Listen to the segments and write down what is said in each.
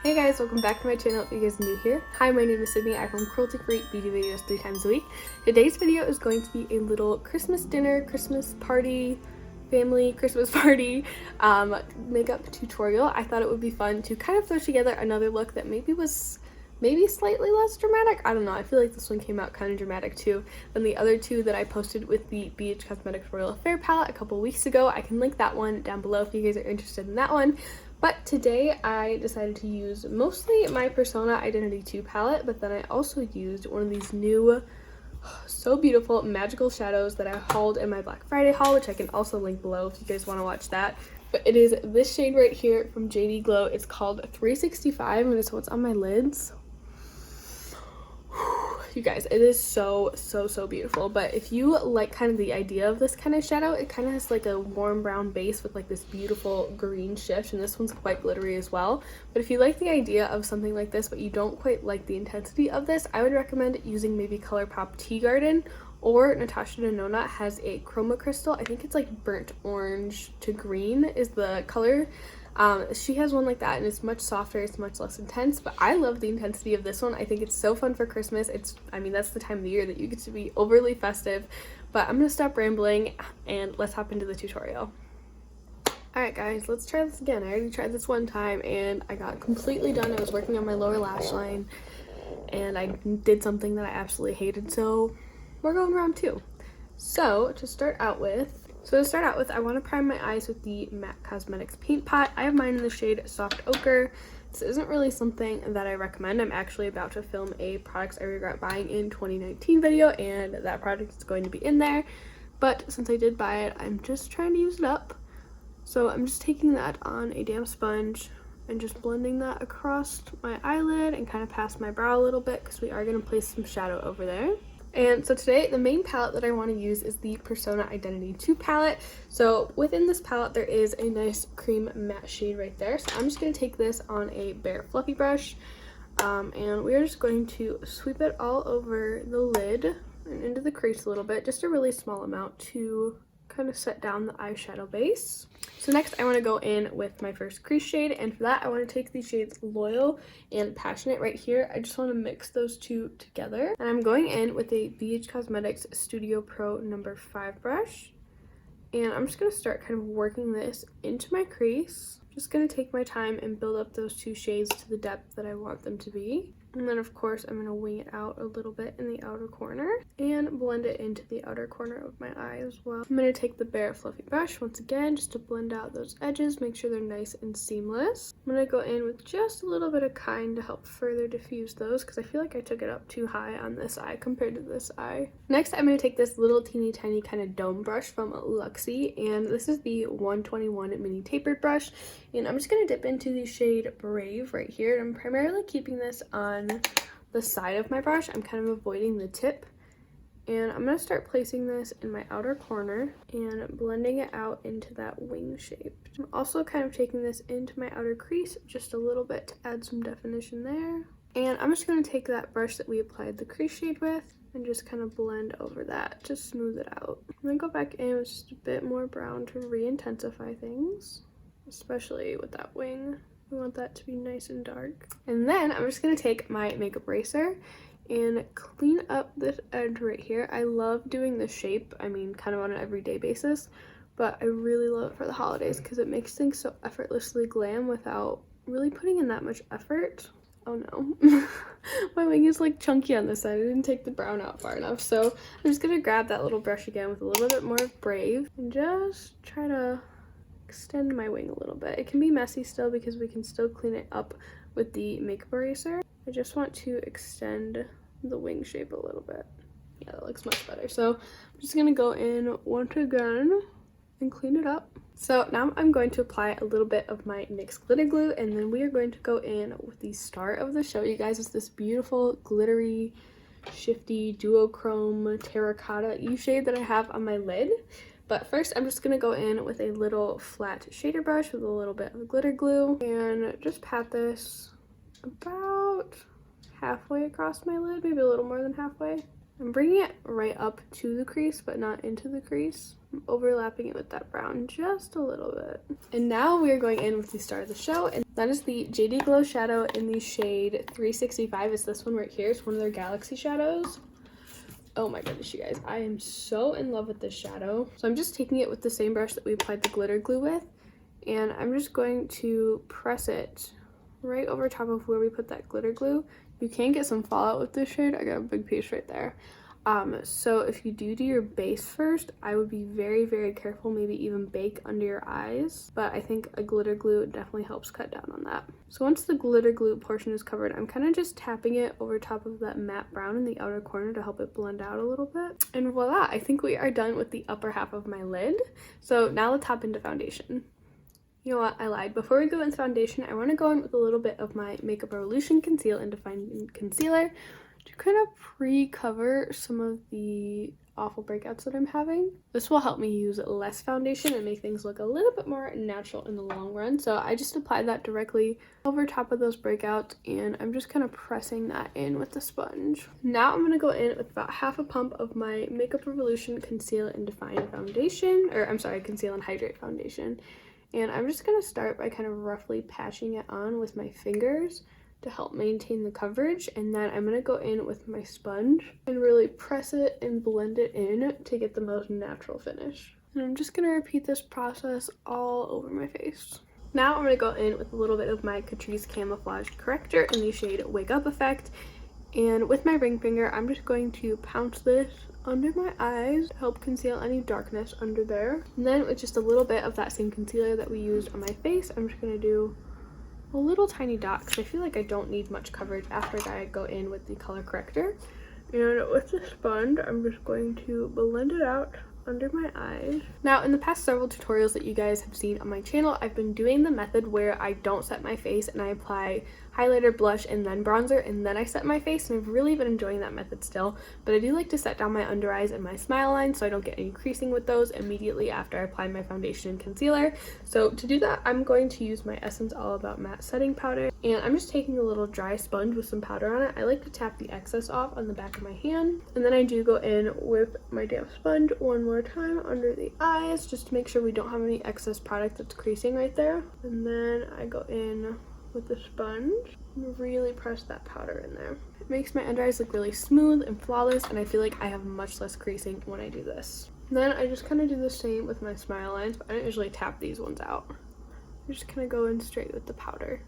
Hey guys, welcome back to my channel if you guys are new here. Hi, my name is Sydney. I film cruelty-free beauty videos 3 times a week. Today's video is going to be a little Christmas dinner, Christmas party, family Christmas party makeup tutorial. I thought it would be fun to kind of throw together another look that maybe slightly less dramatic. I don't know. I feel like this one came out kind of dramatic too than the other two that I posted with the Kaleido Cosmetics Royal Affair palette a couple weeks ago. I can link that one down below if you guys are interested in that one. But today I decided to use mostly my Persona Identity 2 palette, but then I also used one of these new, so beautiful magical shadows that I hauled in my Black Friday haul, which I can also link below if you guys want to watch that. But it is this shade right here from JD Glow. It's called 365 and it's what's on my lids. You guys, it is so beautiful. But if you like kind of the idea of this kind of shadow, it kind of has like a warm brown base with like this beautiful green shift, and this one's quite glittery as well. But if you like the idea of something like this but you don't quite like the intensity of this, I would recommend using maybe ColourPop Tea Garden, or Natasha Denona has a chroma crystal. I think it's like burnt orange to green is the color. She has one like that and it's much softer, it's much less intense, but I love the intensity of this one. I think it's so fun for Christmas. I mean, that's the time of the year that you get to be overly festive. But I'm gonna stop rambling and let's hop into the tutorial. Alright guys, let's try this again. I already tried this one time and I got completely done. I was working on my lower lash line and I did something that I absolutely hated, so we're going round two. So to start out with, I want to prime my eyes with the MAC Cosmetics Paint Pot. I have mine in the shade Soft Ochre. This isn't really something that I recommend. I'm actually about to film a Products I Regret Buying in 2019 video, and that product is going to be in there. But since I did buy it, I'm just trying to use it up. So I'm just taking that on a damp sponge and just blending that across my eyelid and kind of past my brow a little bit because we are going to place some shadow over there. And so today, the main palette that I want to use is the Persona Identity 2 palette. So within this palette, there is a nice cream matte shade right there. So I'm just going to take this on a bare fluffy brush. And we're just going to sweep it all over the lid and into the crease a little bit. Just a really small amount to kind of set down the eyeshadow base. So next I want to go in with my first crease shade, and for that I want to take these shades Loyal and Passionate right here. I just want to mix those two together, and I'm going in with a BH Cosmetics Studio Pro number 5 brush, and I'm just going to start kind of working this into my crease. Just going to take my time and build up those two shades to the depth that I want them to be. And then of course I'm going to wing it out a little bit in the outer corner and blend it into the outer corner of my eye as well. I'm going to take the bare fluffy brush once again just to blend out those edges, make sure they're nice and seamless. I'm going to go in with just a little bit of Kind to help further diffuse those because I feel like I took it up too high on this eye compared to this eye. Next I'm going to take this little teeny tiny kind of dome brush from Luxie, and this is the 121 mini tapered brush, and I'm just going to dip into the shade Brave right here. And I'm primarily keeping this on the side of my brush. I'm kind of avoiding the tip, and I'm going to start placing this in my outer corner and blending it out into that wing shape. I'm also kind of taking this into my outer crease just a little bit to add some definition there, and I'm just going to take that brush that we applied the crease shade with and just kind of blend over that to smooth it out. I'm going to go back in with just a bit more brown to re-intensify things, especially with that wing. We want that to be nice and dark. And then I'm just going to take my makeup eraser and clean up this edge right here. I love doing this shape, I mean kind of on an everyday basis, but I really love it for the holidays because it makes things so effortlessly glam without really putting in that much effort. Oh no, my wing is like chunky on this side. I didn't take the brown out far enough. So I'm just going to grab that little brush again with a little bit more of Brave and just try to extend my wing a little bit. It can be messy still because we can still clean it up with the makeup eraser. I just want to extend the wing shape a little bit. Yeah, that looks much better. So I'm just going to go in once again and clean it up. So now I'm going to apply a little bit of my NYX glitter glue, and then we are going to go in with the star of the show, you guys. It's this beautiful glittery shifty duochrome terracotta shade that I have on my lid. But first, I'm just going to go in with a little flat shader brush with a little bit of glitter glue and just pat this about halfway across my lid, maybe a little more than halfway. I'm bringing it right up to the crease, but not into the crease. I'm overlapping it with that brown just a little bit. And now we are going in with the star of the show, and that is the JD Glow shadow in the shade 365. It's this one right here. It's one of their Galaxy shadows. Oh my goodness, you guys. I am so in love with this shadow. So I'm just taking it with the same brush that we applied the glitter glue with, and I'm just going to press it right over top of where we put that glitter glue. You can get some fallout with this shade. I got a big piece right there. So if you do your base first, I would be very, very careful, maybe even bake under your eyes. But I think a glitter glue definitely helps cut down on that. So once the glitter glue portion is covered, I'm kind of just tapping it over top of that matte brown in the outer corner to help it blend out a little bit. And voila, I think we are done with the upper half of my lid. So now let's hop into foundation. You know what, I lied. Before we go into foundation, I want to go in with a little bit of my Makeup Revolution Conceal and Define Concealer to kind of pre-cover some of the awful breakouts that I'm having. This will help me use less foundation and make things look a little bit more natural in the long run. So I just applied that directly over top of those breakouts, and I'm just kind of pressing that in with the sponge. Now I'm going to go in with about half a pump of my Makeup Revolution Conceal and Define Foundation, or I'm sorry, Conceal and Hydrate Foundation. And I'm just going to start by kind of roughly patching it on with my fingers to help maintain the coverage, and then I'm going to go in with my sponge and really press it and blend it in to get the most natural finish. And I'm just going to repeat this process all over my face. Now I'm going to go in with a little bit of my Catrice Camouflage Corrector in the shade Wake Up Effect, and with my ring finger I'm just going to pounce this under my eyes to help conceal any darkness under there. And then with just a little bit of that same concealer that we used on my face, I'm just going to do a little tiny dot because I feel like I don't need much coverage after I go in with the color corrector. And with the sponge, I'm just going to blend it out under my eyes. Now, in the past several tutorials that you guys have seen on my channel, I've been doing the method where I don't set my face and I apply highlighter, blush, and then bronzer, and then I set my face, and I've really been enjoying that method still. But I do like to set down my under eyes and my smile line so I don't get any creasing with those immediately after I apply my foundation and concealer. So to do that, I'm going to use my Essence All About Matte Setting Powder, and I'm just taking a little dry sponge with some powder on it. I like to tap the excess off on the back of my hand, and then I do go in with my damp sponge one more time under the eyes just to make sure we don't have any excess product that's creasing right there. And then I go in with the sponge and really press that powder in there. It makes my under eyes look really smooth and flawless, and I feel like I have much less creasing when I do this. And then I just kind of do the same with my smile lines, but I don't usually tap these ones out. I just kind of go in straight with the powder.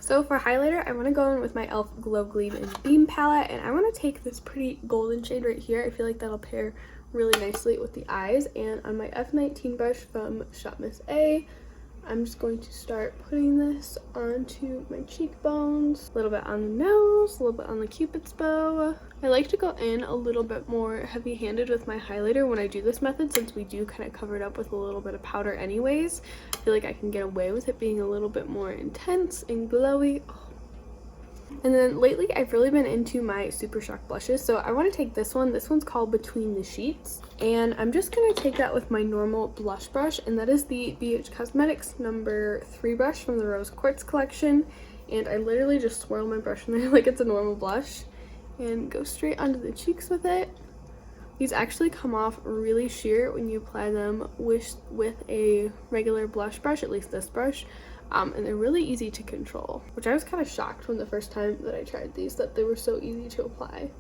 So for highlighter, I want to go in with my e.l.f. Glow Gleam and Beam palette, and I want to take this pretty golden shade right here. I feel like that'll pair really nicely with the eyes. And on my F19 brush from Shop Miss A, I'm just going to start putting this onto my cheekbones, a little bit on the nose, a little bit on the cupid's bow. I like to go in a little bit more heavy-handed with my highlighter when I do this method, since we do kind of cover it up with a little bit of powder anyways. I feel like I can get away with it being a little bit more intense and glowy. Oh. And then lately I've really been into my Super Shock blushes, so I want to take this one. This one's called Between the Sheets, and I'm just going to take that with my normal blush brush, and that is the BH Cosmetics number 3 brush from the Rose Quartz collection. And I literally just swirl my brush in there like it's a normal blush and go straight onto the cheeks with it. These actually come off really sheer when you apply them with a regular blush brush, at least this brush. And they're really easy to control, which I was kind of shocked when the first time that I tried these that they were so easy to apply.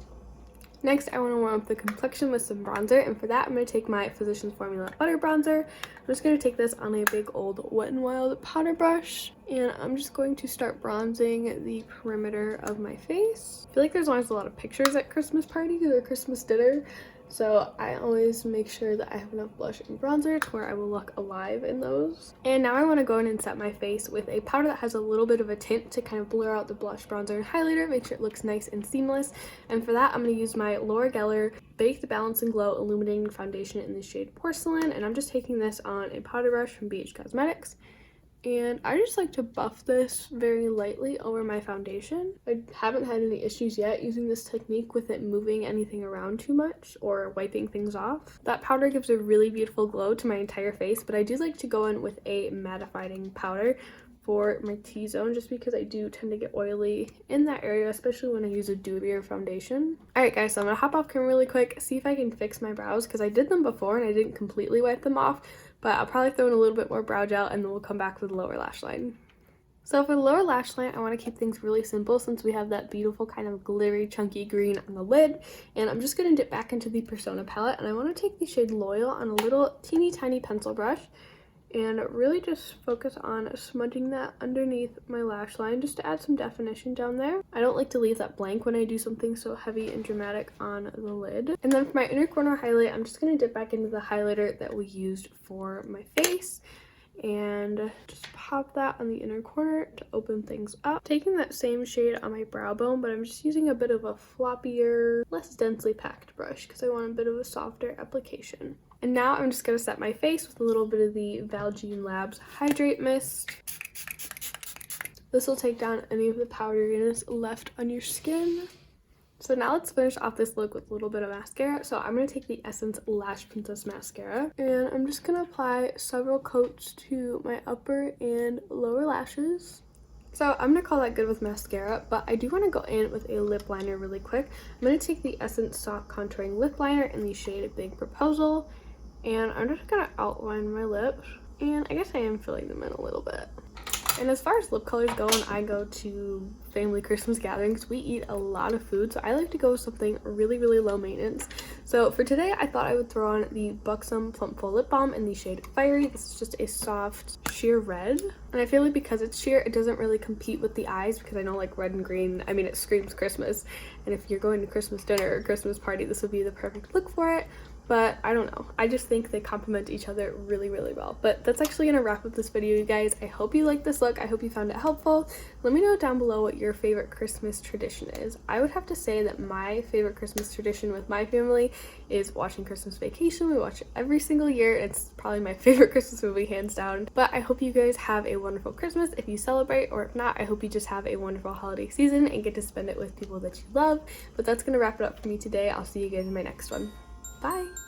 Next, I want to warm up the complexion with some bronzer, and for that I'm going to take my Physicians Formula Butter Bronzer. I'm just going to take this on a big old Wet n Wild powder brush, and I'm just going to start bronzing the perimeter of my face. I feel like there's always a lot of pictures at Christmas parties or Christmas dinner, so I always make sure that I have enough blush and bronzer to where I will look alive in those. And now I want to go in and set my face with a powder that has a little bit of a tint to kind of blur out the blush, bronzer, and highlighter, make sure it looks nice and seamless. And for that, I'm going to use my Laura Geller Baked Balance and Glow Illuminating Foundation in the shade Porcelain. And I'm just taking this on a powder brush from BH Cosmetics. And I just like to buff this very lightly over my foundation. I haven't had any issues yet using this technique with it moving anything around too much or wiping things off. That powder gives a really beautiful glow to my entire face, but I do like to go in with a mattifying powder for my T-zone just because I do tend to get oily in that area, especially when I use a dewier foundation. Alright guys, so I'm gonna hop off camera really quick, see if I can fix my brows because I did them before and I didn't completely wipe them off, but I'll probably throw in a little bit more brow gel and then we'll come back with the lower lash line. So for the lower lash line, I want to keep things really simple since we have that beautiful kind of glittery chunky green on the lid. And I'm just going to dip back into the Persona palette, and I want to take the shade Loyal on a little teeny tiny pencil brush and really just focus on smudging that underneath my lash line just to add some definition down there. I don't like to leave that blank when I do something so heavy and dramatic on the lid. And then for my inner corner highlight, I'm just going to dip back into the highlighter that we used for my face and just pop that on the inner corner to open things up. Taking that same shade on my brow bone, but I'm just using a bit of a floppier, less densely packed brush because I want a bit of a softer application. And now I'm just going to set my face with a little bit of the Valjean Labs Hydrate Mist. This will take down any of the powderiness left on your skin. So now let's finish off this look with a little bit of mascara. So I'm going to take the Essence Lash Princess Mascara and I'm just going to apply several coats to my upper and lower lashes. So I'm going to call that good with mascara, but I do want to go in with a lip liner really quick. I'm going to take the Essence Soft Contouring Lip Liner in the shade Big Proposal, and I'm just going to outline my lips, and I guess I am filling them in a little bit. And as far as lip colors go, when I go to family Christmas gatherings, we eat a lot of food, so I like to go with something really, really low maintenance. So for today, I thought I would throw on the Buxom Plump Full Lip Balm in the shade Fiery. This is just a soft sheer red, and I feel like because it's sheer, it doesn't really compete with the eyes because I know like red and green, I mean, it screams Christmas, and if you're going to Christmas dinner or Christmas party, this would be the perfect look for it. But I don't know, I just think they complement each other really, really well. But that's actually gonna wrap up this video, you guys. I hope you liked this look. I hope you found it helpful. Let me know down below what your favorite Christmas tradition is. I would have to say that my favorite Christmas tradition with my family is watching Christmas Vacation. We watch it every single year. It's probably my favorite Christmas movie, hands down. But I hope you guys have a wonderful Christmas if you celebrate, or if not, I hope you just have a wonderful holiday season and get to spend it with people that you love. But that's gonna wrap it up for me today. I'll see you guys in my next one. Bye!